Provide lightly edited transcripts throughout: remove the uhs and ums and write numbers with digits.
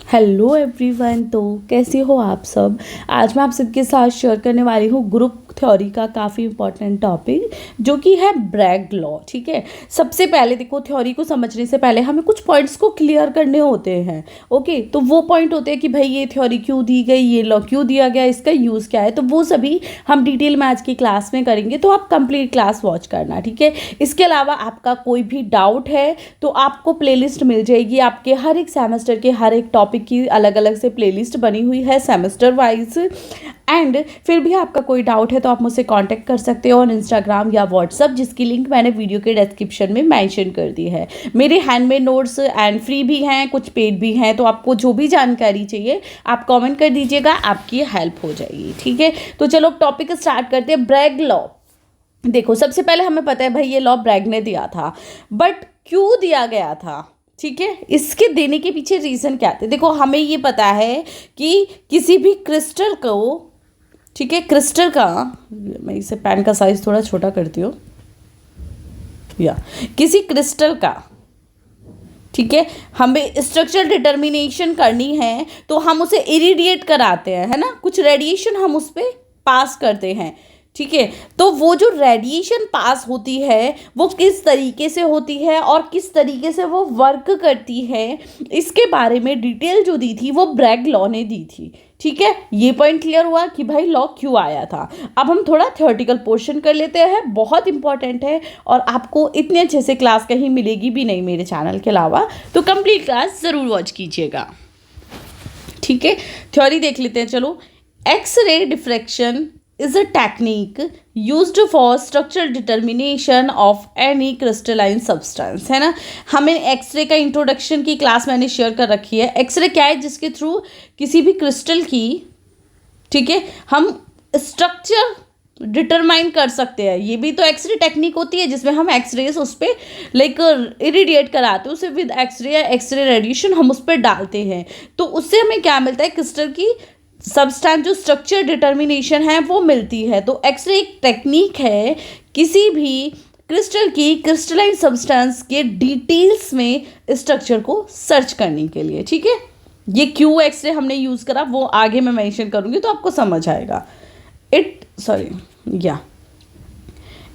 Hello everyone. तो कैसे हो आप सब। आज मैं आप सबके साथ शेयर करने वाली हूँ ग्रुप थ्योरी का काफ़ी इंपॉर्टेंट टॉपिक जो कि है ब्रैग लॉ। ठीक है, सबसे पहले देखो, थ्योरी को समझने से पहले हमें कुछ पॉइंट्स को क्लियर करने होते हैं। ओके, तो वो पॉइंट होते हैं कि भाई ये थ्योरी क्यों दी गई, ये लॉ क्यों दिया गया, इसका यूज़ क्या है। तो वो सभी हम डिटेल में आज की क्लास में करेंगे, तो आप कंप्लीट क्लास वॉच करना। ठीक है, इसके अलावा आपका कोई भी डाउट है तो आपको प्लेलिस्ट मिल जाएगी। आपके हर एक सेमेस्टर के हर एक टॉपिक की अलग अलग से प्लेलिस्ट बनी हुई है सेमेस्टर वाइज। एंड फिर भी आपका कोई डाउट है तो आप मुझसे कांटेक्ट कर सकते हो ऑन इंस्टाग्राम या व्हाट्सअप, जिसकी लिंक मैंने वीडियो के डिस्क्रिप्शन में मेंशन कर दी है। मेरे हैंडमेड नोट्स एंड फ्री भी हैं, कुछ पेड भी हैं, तो आपको जो भी जानकारी चाहिए आप कमेंट कर दीजिएगा, आपकी हेल्प हो जाएगी। ठीक है, तो चलो टॉपिक स्टार्ट करते हैं। Bragg law. देखो, सबसे पहले हमें पता है भाई ये लॉ ब्रैग ने दिया था, बट क्यों दिया गया था। ठीक है, इसके देने के पीछे रीज़न क्या थे। देखो, हमें ये पता है कि किसी भी क्रिस्टल को, ठीक है, क्रिस्टल का, मैं इसे पेन का साइज थोड़ा छोटा करती हूँ, या किसी क्रिस्टल का, ठीक है, हमें स्ट्रक्चर डिटर्मिनेशन करनी है तो हम उसे इरिडिएट कराते हैं, है ना, कुछ रेडिएशन हम उस पर पास करते हैं। ठीक है, तो वो जो रेडिएशन पास होती है वो किस तरीके से होती है और किस तरीके से वो वर्क करती है, इसके बारे में डिटेल जो दी थी वो ब्रैग लॉ ने दी थी। ठीक है, ये पॉइंट क्लियर हुआ कि भाई लॉ क्यों आया था। अब हम थोड़ा थ्योरेटिकल पोर्शन कर लेते हैं, बहुत इंपॉर्टेंट है और आपको इतने अच्छे से क्लास कहीं मिलेगी भी नहीं मेरे चैनल के अलावा, तो कंप्लीट क्लास ज़रूर वॉच कीजिएगा। ठीक है, थ्योरी देख लेते हैं। चलो, X ray diffraction is a technique used for structural determination of any crystalline substance, है ना। हमें एक्सरे का इंट्रोडक्शन की क्लास मैंने शेयर कर रखी है। एक्सरे क्या है, जिसके थ्रू किसी भी क्रिस्टल की, ठीक है, हम स्ट्रक्चर डिटरमाइन कर सकते हैं। ये भी तो एक्सरे टेक्निक होती है जिसमें हम एक्सरेज उस पर लाइक इरिडिएट कराते हैं, उसे विद एक्सरे या एक्सरे रेडिएशन हम उस पर डालते हैं, तो उससे हमें क्या मिलता है, क्रिस्टल की सब्सटेंस जो स्ट्रक्चर डिटर्मिनेशन है वो मिलती है। तो एक्सरे एक टेक्निक है किसी भी क्रिस्टल की क्रिस्टलाइन सब्सटेंस के डिटेल्स में स्ट्रक्चर को सर्च करने के लिए। ठीक है, ये क्यों एक्सरे हमने यूज़ करा वो आगे मैं मेंशन करूँगी तो आपको समझ आएगा। It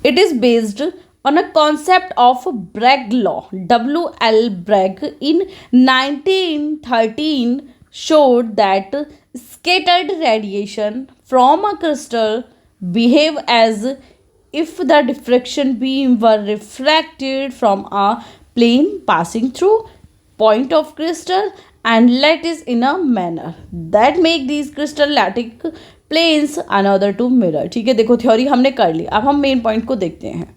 is based on a concept of Bragg law. W.L. Bragg in 1913 showed that scattered radiation from a crystal behave as if the diffraction beam were refracted from a plane passing through point of crystal and lattice in a manner that make these crystal lattice planes another to mirror. ठीक है, देखो theory हमने कर ली, अब हम main point को देखते हैं।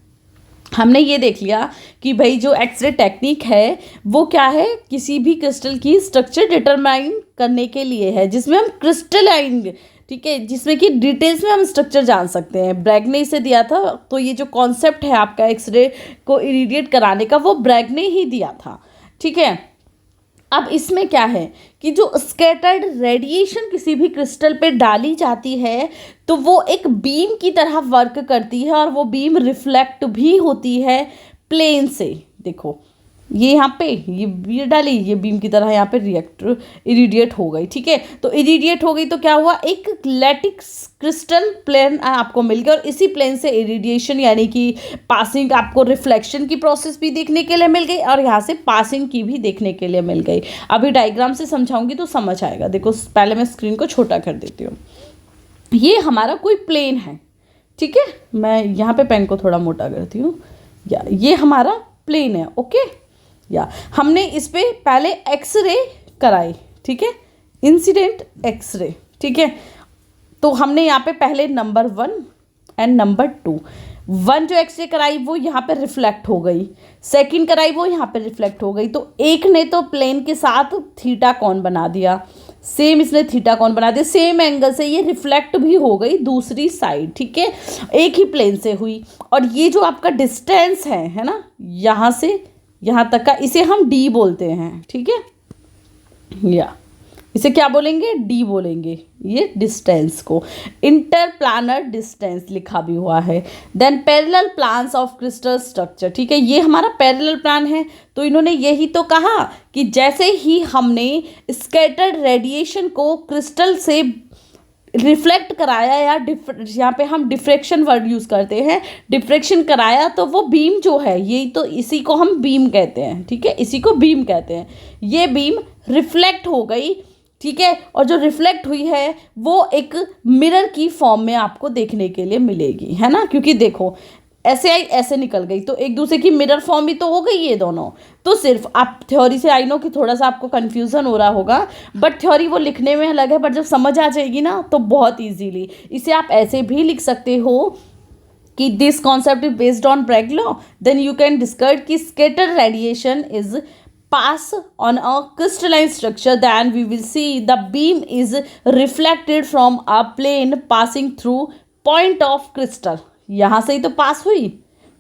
हमने ये देख लिया कि भाई जो एक्सरे टेक्निक है वो क्या है, किसी भी क्रिस्टल की स्ट्रक्चर डिटरमाइन करने के लिए है, जिसमें हम क्रिस्टलाइन, ठीक है, जिसमें कि डिटेल्स में हम स्ट्रक्चर जान सकते हैं। ब्रैग ने इसे दिया था, तो ये जो कॉन्सेप्ट है आपका एक्सरे को इरिडिएट कराने का वो ब्रैग ने ही दिया था। ठीक है, अब इसमें क्या है कि जो स्कैटर्ड रेडिएशन किसी भी क्रिस्टल पे डाली जाती है तो वो एक बीम की तरह वर्क करती है और वो बीम रिफ्लेक्ट भी होती है प्लेन से। देखो, ये यहाँ पे ये डाली, ये बीम की तरह यहाँ पे रिएक्टर इरिडिएट हो गई। ठीक है, तो इरिडिएट हो गई तो क्या हुआ, एक लैटिक्स क्रिस्टल प्लेन आपको मिल गया और इसी प्लेन से इरिडिएशन यानी कि पासिंग, आपको रिफ्लेक्शन की प्रोसेस भी देखने के लिए मिल गई और यहाँ से पासिंग की भी देखने के लिए मिल गई। अभी डायग्राम से समझाऊंगी तो समझ आएगा। देखो, पहले मैं स्क्रीन को छोटा कर देती हूँ। ये हमारा कोई प्लेन है, ठीक है, मैं यहाँ पे पेन को थोड़ा मोटा करती हूँ, या ये हमारा प्लेन है। ओके, या हमने इस पे पहले एक्सरे कराई, ठीक है, इंसिडेंट एक्सरे। ठीक है, तो हमने यहाँ पे पहले नंबर 1 एंड नंबर 2, 1 जो एक्सरे कराई वो यहाँ पे रिफ्लेक्ट हो गई, सेकंड कराई वो यहाँ पे रिफ्लेक्ट हो गई। तो एक ने तो प्लेन के साथ थीटा कोण बना दिया, सेम इसने थीटा कोण बना दिया, सेम एंगल से ये रिफ्लेक्ट भी हो गई दूसरी साइड। ठीक है, एक ही प्लेन से हुई। और ये जो आपका डिस्टेंस है ना, यहाँ से यहाँ तक का, इसे हम डी बोलते हैं। ठीक है, या इसे क्या बोलेंगे, डी बोलेंगे, ये डिस्टेंस को। इंटरप्लानर डिस्टेंस लिखा भी हुआ है। Then parallel planes of crystal structure, ठीक है, ये हमारा पैरेलल प्लान है। तो इन्होंने यही तो कहा कि जैसे ही हमने स्कैटर्ड रेडिएशन को क्रिस्टल से रिफ्लेक्ट कराया, या यहाँ पे हम डिफ्रेक्शन वर्ड यूज़ करते हैं, डिफ्रेक्शन कराया, तो वो बीम जो है, यही तो, इसी को हम बीम कहते हैं, ठीक है, इसी को बीम कहते हैं। ये बीम रिफ्लेक्ट हो गई, ठीक है, और जो रिफ्लेक्ट हुई है वो एक मिरर की फॉर्म में आपको देखने के लिए मिलेगी, है ना, क्योंकि देखो ऐसे आई ऐसे निकल गई, तो एक दूसरे की मिरर फॉर्म भी तो हो गई ये दोनों। तो सिर्फ आप थ्योरी से, आई नो कि थोड़ा सा आपको कन्फ्यूज़न हो रहा होगा, बट थ्योरी वो लिखने में अलग है, बट जब समझ आ जाएगी ना तो बहुत ईजीली इसे आप ऐसे भी लिख सकते हो कि this concept is based on Bragg law. Then you can discuss कि scatter radiation is pass on a crystalline structure, then we will see the beam is reflected from a plane passing through point of crystal। यहाँ से ही तो पास हुई,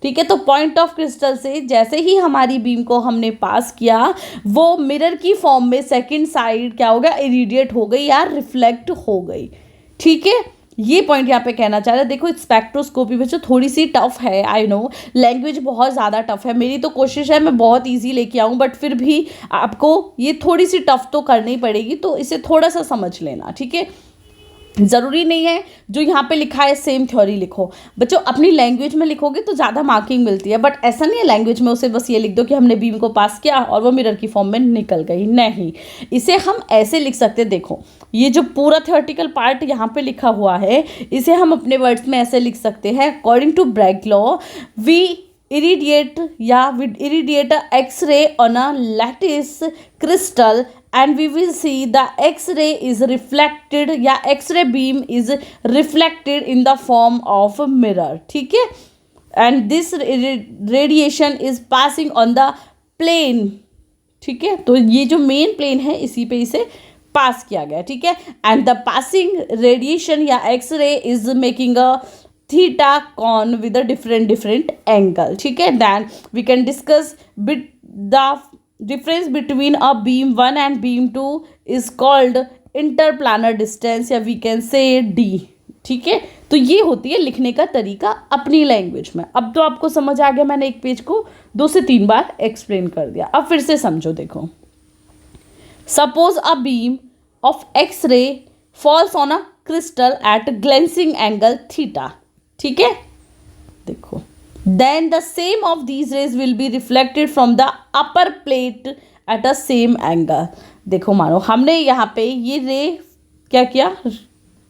ठीक है, तो point of crystal से जैसे ही हमारी बीम को हमने पास किया, वो मिरर की फॉर्म में सेकंड साइड क्या हो गया, इरिडिएट हो गई या रिफ्लेक्ट हो गई, ठीक है। ये पॉइंट यहाँ पे कहना चाह रहा है। देखो स्पेक्ट्रोस्कोपी बच्चों थोड़ी सी टफ है, आई नो, लैंग्वेज बहुत ज़्यादा टफ है। मेरी तो कोशिश है मैं बहुत इजी लेके आऊँ, बट फिर भी आपको ये थोड़ी सी टफ तो करनी पड़ेगी, तो इसे थोड़ा सा समझ लेना, ठीक है। ज़रूरी नहीं है जो यहाँ पे लिखा है सेम थ्योरी लिखो बच्चों, अपनी लैंग्वेज में लिखोगे तो ज़्यादा मार्किंग मिलती है, बट ऐसा नहीं है लैंग्वेज में उसे बस ये लिख दो कि हमने बीम को पास किया और वो मिरर की फॉर्म में निकल गई, नहीं, इसे हम ऐसे लिख सकते। देखो ये जो पूरा थ्योरेटिकल पार्ट यहाँ पे लिखा हुआ है, इसे हम अपने वर्ड्स में ऐसे लिख सकते हैं, according to Bragg law we irradiate a X-ray on a lattice crystal and we will see the X-ray is reflected या X-ray beam is reflected in the form of a mirror, ठीक है, and this radiation is passing on the plane, ठीक है, तो ये जो main plane है इसी पे इसे पास किया गया, ठीक है, एंड द पासिंग रेडिएशन या X-ray is making a theta cone with a different angle, ठीक है। Then we can discuss bit the difference between a beam 1 and beam 2 is called interplanar distance, या वी कैन से डी, ठीक है। तो ये होती है लिखने का तरीका अपनी लैंग्वेज में। अब तो आपको समझ आ गया, मैंने एक पेज को 2 से 3 बार एक्सप्लेन कर दिया। अब फिर से समझो, देखो suppose a beam of X ray falls on a crystal at glancing angle theta, ठीक है, देखो then the same of these rays will be reflected from the upper plate at a same angle. देखो मानो हमने यहाँ पे ये रे क्या किया,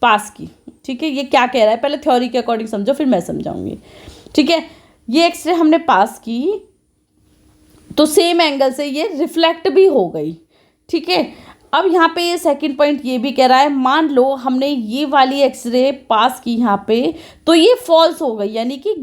पास की, ठीक है, ये क्या कह रहा है पहले थ्योरी के अकॉर्डिंग समझो फिर मैं समझाऊंगी, ठीक है। ये एक्स रे हमने पास की तो सेम एंगल से ये रिफ्लेक्ट भी हो गई, ठीक है। अब यहाँ पे ये सेकंड पॉइंट ये भी कह रहा है, मान लो हमने ये वाली एक्सरे पास की यहाँ पे, तो ये फॉल्स हो गई यानी कि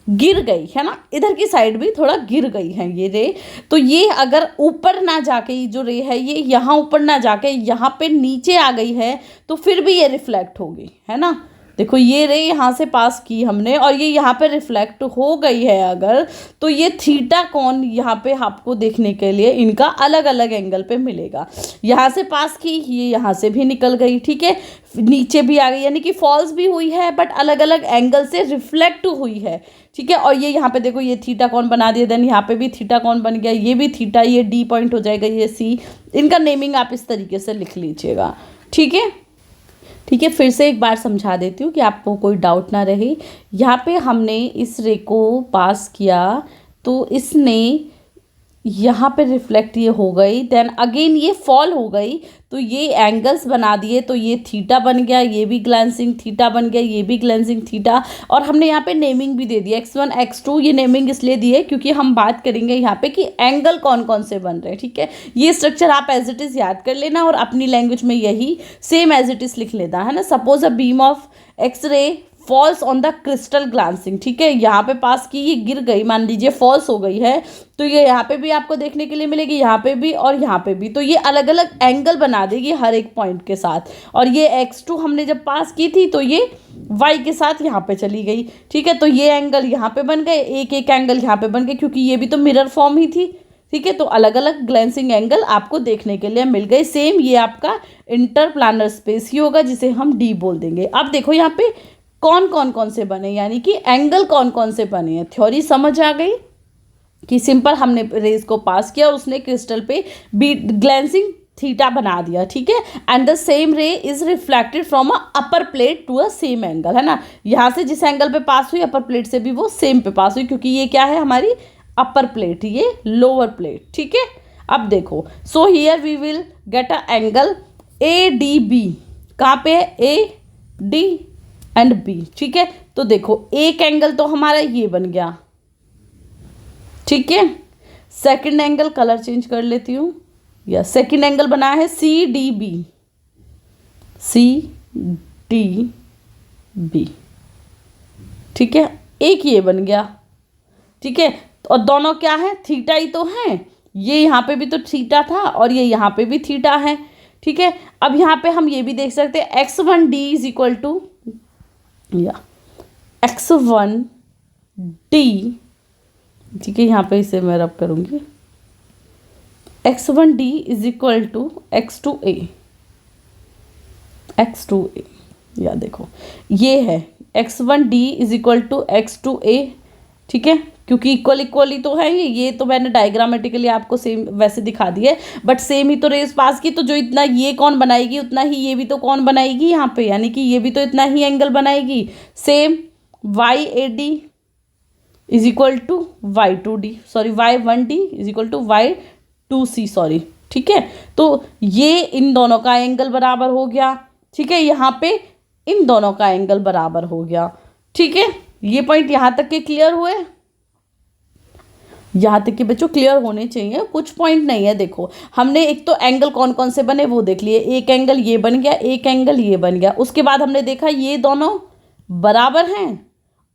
गिर गई, है ना, इधर की साइड भी थोड़ा गिर गई है ये रे, तो ये अगर ऊपर ना जाके ये जो रे है ये यहाँ ऊपर ना जाके यहाँ पे नीचे आ गई है तो फिर भी ये रिफ्लेक्ट होगी, है ना। देखो ये रे यहाँ से पास की हमने और ये यहाँ पे रिफ्लेक्ट हो गई है अगर, तो ये थीटा कौन यहाँ पे आपको देखने के लिए इनका अलग अलग एंगल पे मिलेगा। यहाँ से पास की, ये यहाँ से भी निकल गई, ठीक है, नीचे भी आ गई यानी कि फॉल्स भी हुई है बट अलग अलग एंगल से रिफ्लेक्ट हुई है, ठीक है। और ये यहाँ पे देखो ये थीटा कौन बना दिया, देन यहाँ पे भी थीटा कौन बन गया, ये भी थीटा, ये डी पॉइंट हो जाएगा, ये सी, इनका नेमिंग आप इस तरीके से लिख लीजिएगा, ठीक है। ठीक है, फिर से एक बार समझा देती हूँ कि आपको कोई डाउट ना रहे। यहाँ पे हमने इस रे को पास किया तो इसने यहाँ पे रिफ्लेक्ट ये हो गई, देन अगेन ये फॉल हो गई तो ये एंगल्स बना दिए, तो ये थीटा बन गया, ये भी ग्लैंसिंग थीटा बन गया, ये भी ग्लैंसिंग थीटा, और हमने यहाँ पे नेमिंग भी दे दिया x1 x2। ये नेमिंग इसलिए दी है क्योंकि हम बात करेंगे यहाँ पे कि एंगल कौन कौन से बन रहे हैं, ठीक है। ये स्ट्रक्चर आप एज इट इज़ याद कर लेना और अपनी लैंग्वेज में यही सेम एज इट इज़ लिख लेना, है ना। Suppose a beam of X ray falls on the crystal glancing, ठीक है, यहाँ पे पास की, ये गिर गई, मान लीजिए फॉल्स हो गई है, तो ये यहाँ पे भी आपको देखने के लिए मिलेगी, यहाँ पे भी और यहाँ पे भी, तो ये अलग अलग एंगल बना देगी हर एक पॉइंट के साथ। और ये x2 हमने जब पास की थी तो ये y के साथ यहाँ पे चली गई, ठीक है, तो ये एंगल यहाँ पे बन गए, एक एक एंगल यहाँ पे बन गए क्योंकि ये भी तो मिरर फॉर्म ही थी, ठीक है। तो अलग अलग ग्लेंसिंग एंगल आपको देखने के लिए मिल गए। सेम ये आपका इंटरप्लानर स्पेस ही होगा जिसे हम डी बोल देंगे। अब देखो यहाँ पे कौन से बने, यानी कि एंगल कौन से बने हैं। थ्योरी समझ आ गई कि सिंपल हमने रेज को पास किया और उसने क्रिस्टल पे बी ग्लेंसिंग थीटा बना दिया, ठीक है। And the same ray is reflected from a upper plate to a same angle, है ना। यहाँ से जिस एंगल पे पास हुई अपर प्लेट से भी वो सेम पे पास हुई, क्योंकि ये क्या है हमारी अपर प्लेट, ये लोअर प्लेट, ठीक है। अब देखो, so here we will get a angle A D B. कहाँ पे है? ए डी एंड बी, ठीक है। तो देखो एक एंगल तो हमारा ये बन गया, ठीक है। सेकंड एंगल कलर चेंज कर लेती हूँ, या सेकंड एंगल बना है C D B, C D B, ठीक है। एक ये बन गया, ठीक है। और दोनों क्या है? थीटा ही तो है। ये यहाँ पे भी तो थीटा था और ये यहाँ पे भी थीटा है, ठीक है। अब यहाँ पे हम ये भी देख सकते हैं X one D is equal to, या एक्स वन डी, ठीक है। यहाँ पे इसे मैं रब करूँगी, X one D is equal to X two A, X two A, या देखो ये है X one D is equal to X two A, ठीक है। क्योंकि इक्वली तो है ये तो मैंने डायग्रामेटिकली आपको सेम वैसे दिखा दिया, बट सेम ही तो रेस पास की, तो जो इतना ये कौन बनाएगी उतना ही ये भी तो कौन बनाएगी यहाँ पे, यानी कि ये भी तो इतना ही एंगल बनाएगी। Same Y A D is equal to Y two D, sorry Y one D is equal to Y two C, sorry, ठीक है। तो ये इन दोनों का एंगल बराबर हो गया, ठीक है। यहाँ पे इन दोनों का एंगल बराबर हो गया, ठीक है। ये पॉइंट यहाँ तक के क्लियर हुए? यहाँ तक के बच्चों क्लियर होने चाहिए, कुछ पॉइंट नहीं है। देखो हमने एक तो एंगल कौन से बने वो देख लिए, एक एंगल ये बन गया, एक एंगल ये बन गया। उसके बाद हमने देखा ये दोनों बराबर हैं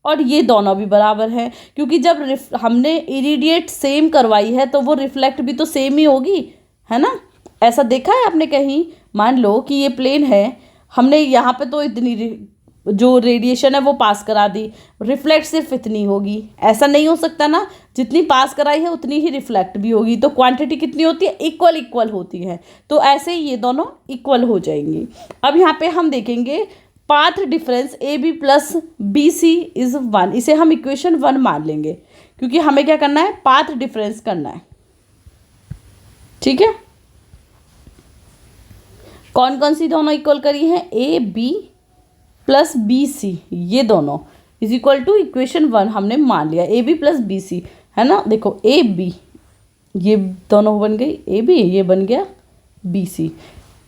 और ये दोनों भी बराबर हैं, क्योंकि जब हमने इरीडिएट सेम करवाई है तो वो रिफ्लेक्ट भी तो सेम ही होगी, है ना। ऐसा देखा है आपने कहीं? मान लो कि ये प्लेन है, हमने यहाँ पे तो इतनी जो रेडिएशन है वो पास करा दी, रिफ्लेक्ट सिर्फ इतनी होगी, ऐसा नहीं हो सकता ना। जितनी पास कराई है उतनी ही रिफ्लेक्ट भी होगी, तो क्वांटिटी कितनी होती है? इक्वल होती है। तो ऐसे ही ये दोनों इक्वल हो जाएंगी। अब यहाँ पे हम देखेंगे path difference A B plus B C is 1, इसे हम इक्वेशन 1 मान लेंगे, क्योंकि हमें क्या करना है? पाथ डिफरेंस करना है, ठीक है। कौन सी दोनों इक्वल करी है? A B plus B C, ये दोनों इज इक्वल टू इक्वेशन 1 हमने मान लिया, A B plus B C, है ना। देखो ए बी, ये दोनों बन गई ए बी, ये बन गया बी सी,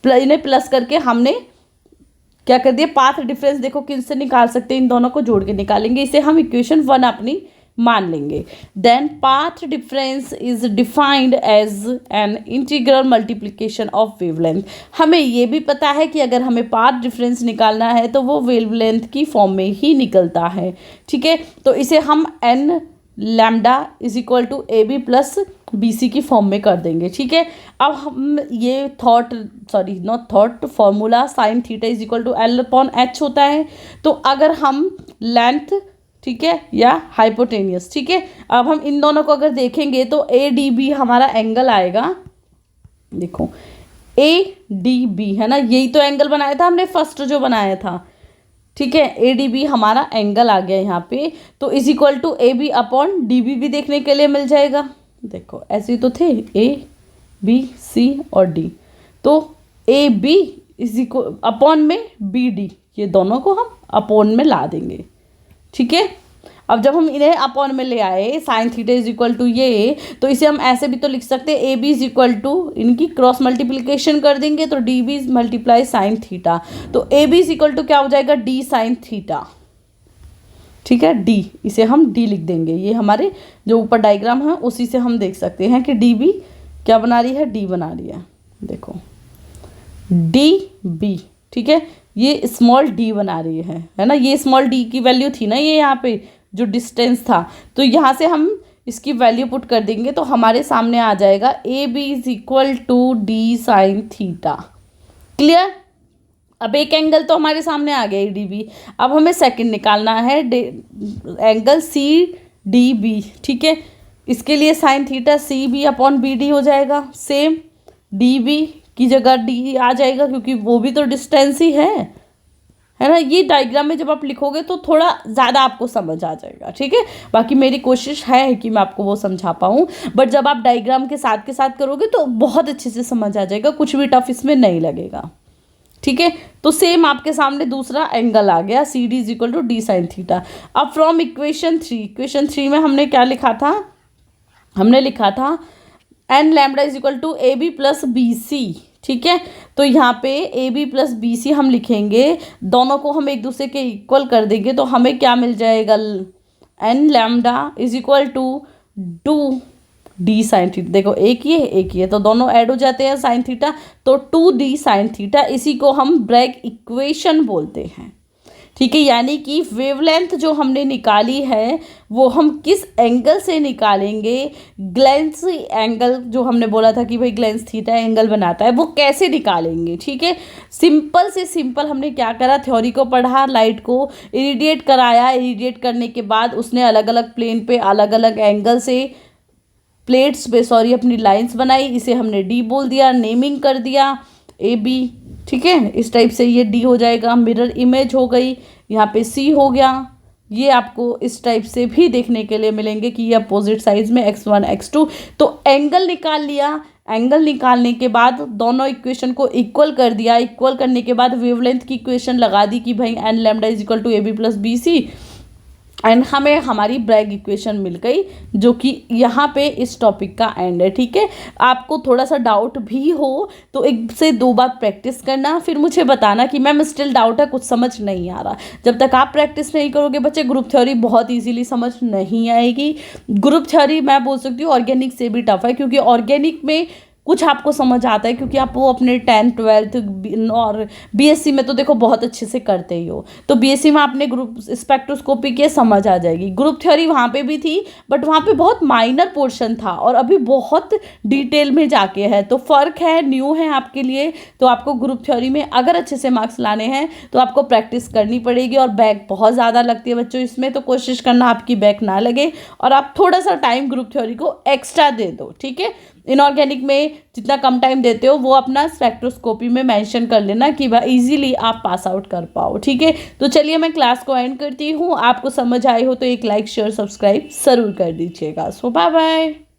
इन्हें प्लस करके हमने क्या कर दिया? पाथ डिफरेंस देखो किससे निकाल सकते हैं? इन दोनों को जोड़ के निकालेंगे, इसे हम इक्वेशन 1 अपनी मान लेंगे। Then path difference is defined as an integral multiplication of wavelength. हमें ये भी पता है कि अगर हमें पाथ डिफरेंस निकालना है तो वो वेवलेंथ की फॉर्म में ही निकलता है, ठीक है। तो इसे हम n lambda is equal to A B plus B C की फॉर्म में कर देंगे, ठीक है। अब हम ये formula sine theta is equal to L upon H होता है। तो अगर हम लेंथ, ठीक है, या हाइपोटेनियस, ठीक है, अब हम इन दोनों को अगर देखेंगे तो ए डी बी हमारा एंगल आएगा, देखो ए डी बी, है ना, यही तो एंगल बनाया था हमने फर्स्ट जो बनाया था, ठीक है। ए डी बी हमारा एंगल आ गया यहाँ पे, तो is equal to A B upon D B भी देखने के लिए मिल जाएगा। देखो ऐसे तो थे ए बी सी और डी, तो A B is equal upon में बी डी, ये दोनों को हम अपॉन में ला देंगे, ठीक है। अब जब हम इन्हें अपॉन में ले आए sine theta is equal to ये, तो इसे हम ऐसे भी तो लिख सकते हैं A B is equal to, इनकी क्रॉस मल्टीप्लिकेशन कर देंगे तो D B multiply sine theta, तो A B is equal to क्या हो जाएगा? डी साइन थीटा, ठीक है। डी, इसे हम डी लिख देंगे, ये हमारे जो ऊपर डायग्राम है उसी से हम देख सकते हैं कि डी बी क्या बना रही है? डी बना रही है, देखो डी बी, ठीक है, ये स्मॉल डी बना रही है ना। ये स्मॉल डी की वैल्यू थी ना, ये यहाँ पे जो डिस्टेंस था, तो यहाँ से हम इसकी वैल्यू पुट कर देंगे तो हमारे सामने आ जाएगा A B is equal to D sine theta. Clear? अब एक एंगल तो हमारे सामने आ गया ए डी बी, अब हमें सेकंड निकालना है एंगल सी डी बी, ठीक है। इसके लिए sine theta C B upon B D हो जाएगा। सेम डी बी की जगह डी आ जाएगा क्योंकि वो भी तो डिस्टेंस ही है ना। ये डायग्राम में जब आप लिखोगे तो थोड़ा ज़्यादा आपको समझ आ जाएगा, ठीक है। बाकी मेरी कोशिश है कि मैं आपको वो समझा पाऊँ, बट जब आप डायग्राम के साथ करोगे तो बहुत अच्छे से समझ आ जाएगा, कुछ भी टफ इसमें नहीं लगेगा, ठीक है। तो सेम आपके सामने दूसरा एंगल आ गया, C D is equal to D sine theta. Now from equation three में हमने क्या लिखा था, हमने लिखा था n lambda is equal to A B plus B C, ठीक है। तो यहाँ पे A B plus B C हम लिखेंगे, दोनों को हम एक दूसरे के इक्वल कर देंगे तो हमें क्या मिल जाएगा, n lambda is equal to D sine theta. देखो एक ही है तो दोनों ऐड हो जाते हैं साइन थीटा, तो 2d साइन थीटा, इसी को हम ब्रैग इक्वेशन बोलते हैं, ठीक है। यानी कि वेवलेंथ जो हमने निकाली है वो हम किस एंगल से निकालेंगे, ग्लेंस एंगल जो हमने बोला था कि भाई ग्लेंस थीटा एंगल बनाता है, वो कैसे निकालेंगे, ठीक है। सिंपल से सिंपल हमने क्या करा, थ्योरी को पढ़ा, लाइट को इरिडिएट कराया, इरिडिएट करने के बाद उसने अलग अलग प्लेन पे अलग अलग एंगल से प्लेट्स पे अपनी लाइंस बनाई, इसे हमने डी बोल दिया, नेमिंग कर दिया ए बी, ठीक है। इस टाइप से ये डी हो जाएगा, मिरर इमेज हो गई, यहाँ पे सी हो गया। ये आपको इस टाइप से भी देखने के लिए मिलेंगे कि ये अपोजिट साइड्स में x1 x2। तो एंगल निकाल लिया, एंगल निकालने के बाद दोनों इक्वेशन को इक्वल कर दिया, इक्वल करने के बाद वेवलेंथ की इक्वेशन लगा दी कि भाई n lambda is equal to A B plus B C, and हमें हमारी ब्रैग इक्वेशन मिल गई, जो कि यहाँ पे इस टॉपिक का एंड है, ठीक है। आपको थोड़ा सा डाउट भी हो तो एक से दो बार प्रैक्टिस करना, फिर मुझे बताना कि मैम स्टिल डाउट है, कुछ समझ नहीं आ रहा। जब तक आप प्रैक्टिस नहीं करोगे बच्चे, ग्रुप थ्योरी बहुत इजीली समझ नहीं आएगी। ग्रुप थ्योरी मैं बोल सकती हूँ ऑर्गेनिक से भी टफ है, क्योंकि ऑर्गेनिक में कुछ आपको समझ आता है क्योंकि आप वो अपने 10th 12th और बीएससी में तो देखो बहुत अच्छे से करते ही हो, तो बीएससी में आपने ग्रुप स्पेक्ट्रोस्कोपी के समझ आ जाएगी। ग्रुप थ्योरी वहाँ पे भी थी बट वहाँ पे बहुत माइनर पोर्शन था और अभी बहुत डिटेल में जाके है, तो फ़र्क है, न्यू है आपके लिए। तो आपको ग्रुप थ्योरी में अगर अच्छे से मार्क्स लाने हैं तो आपको प्रैक्टिस करनी पड़ेगी, और बैक बहुत ज़्यादा लगती है बच्चों इसमें, तो कोशिश करना आपकी बैक ना लगे और आप थोड़ा सा टाइम ग्रुप थ्योरी को एक्स्ट्रा दे दो, ठीक है। इनऑर्गेनिक में जितना कम टाइम देते हो वो अपना स्पेक्ट्रोस्कोपी में मेंशन कर लेना कि इजीली आप पास आउट कर पाओ, ठीक है। तो चलिए मैं क्लास को एंड करती हूँ। आपको समझ आई हो तो एक लाइक शेयर सब्सक्राइब ज़रूर कर दीजिएगा। सो बाय बाय।